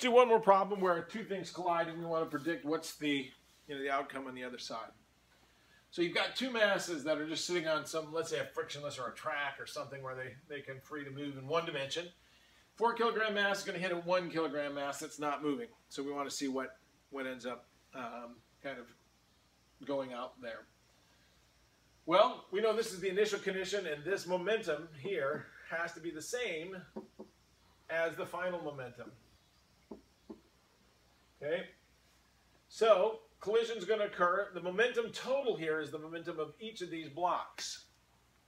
do one more problem where two things collide and we want to predict what's the outcome on the other side. So you've got two masses that are just sitting on some, let's say a frictionless or a track or something where they can free to move in one dimension. 4 kilogram mass is going to hit a 1 kilogram mass that's not moving. So we want to see what ends up kind of going out there. Well, we know this is the initial condition, and this momentum here has to be the same as the final momentum. Okay? So, collision is going to occur. The momentum total here is the momentum of each of these blocks.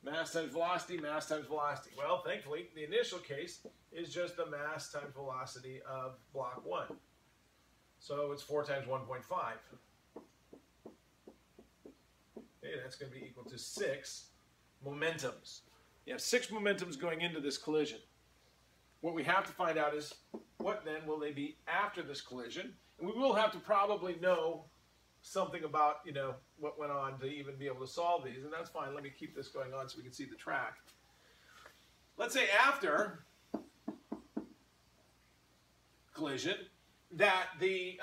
Mass times velocity, mass times velocity. Well, thankfully, the initial case is just the mass times velocity of block 1. So it's 4 times 1.5. Okay, that's going to be equal to 6 momentums. You have 6 momentums going into this collision. What we have to find out is what then will they be after this collision? And we will have to probably know something about, what went on to even be able to solve these, and that's fine. Let me keep this going on so we can see the track. Let's say after collision that the,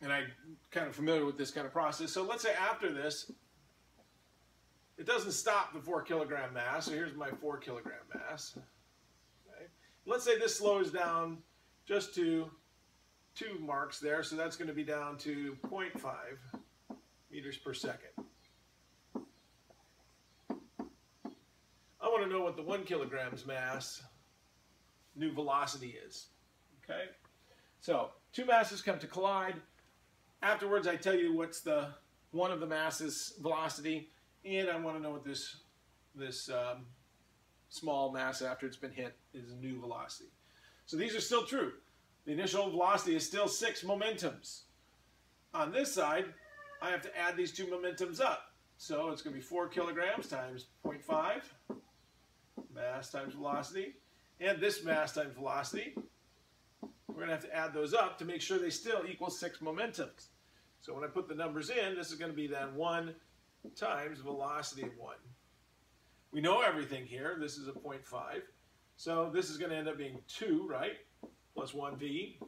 and I'm kind of familiar with this kind of process, so let's say after this, it doesn't stop the 4 kilogram mass, so here's my 4 kilogram mass. Okay. Let's say this slows down just to 2 marks there, so that's going to be down to 0.5 meters per second. I want to know what the 1 kilograms mass new velocity is. Okay, so 2 masses come to collide. Afterwards, I tell you what's the one of the masses velocity, and I want to know what this small mass after it's been hit is new velocity. So these are still true. The initial velocity is still 6 momentums. On this side, I have to add these 2 momentums up. So it's going to be 4 kilograms times 0.5, mass times velocity, and this mass times velocity. We're going to have to add those up to make sure they still equal 6 momentums. So when I put the numbers in, this is going to be then 1 times velocity of 1. We know everything here. This is a 0.5. So this is going to end up being 2, right? Plus 1v,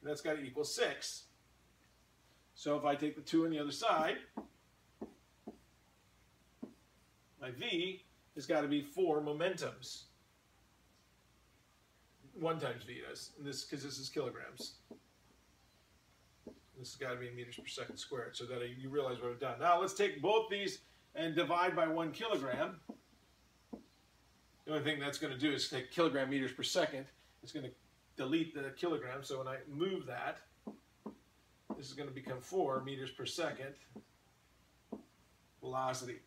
that's got to equal 6. So if I take the 2 on the other side, my v has got to be 4 momentums. 1 times v does, because this is kilograms. This has got to be in meters per second squared, so that you realize what I've done. Now let's take both these and divide by 1 kilogram. The only thing that's going to do is take kilogram meters per second. It's going to delete the kilogram, so when I move that, this is going to become 4 meters per second velocity.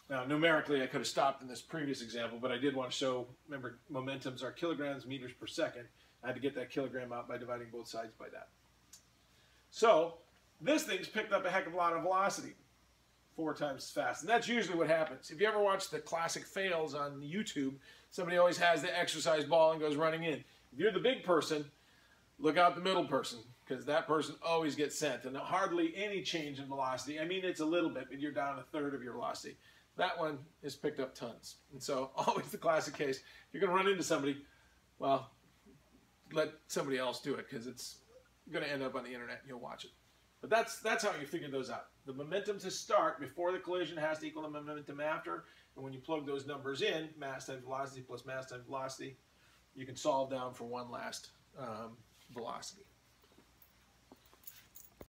Now, numerically, I could have stopped in this previous example, but I did want to show, remember, momentums are kilograms meters per second. I had to get that kilogram out by dividing both sides by that. So, this thing's picked up a heck of a lot of velocity, 4 times as fast. And that's usually what happens. If you ever watch the classic fails on YouTube, somebody always has the exercise ball and goes running in. If you're the big person, look out the middle person, because that person always gets sent. And hardly any change in velocity. I mean, it's a little bit, but you're down 1/3 of your velocity. That one has picked up tons. And so, always the classic case. If you're going to run into somebody, well, let somebody else do it, because it's going to end up on the internet and you'll watch it. But that's how you figure those out. The momentum to start before the collision has to equal the momentum after. And when you plug those numbers in, mass times velocity plus mass times velocity, you can solve down for one last velocity.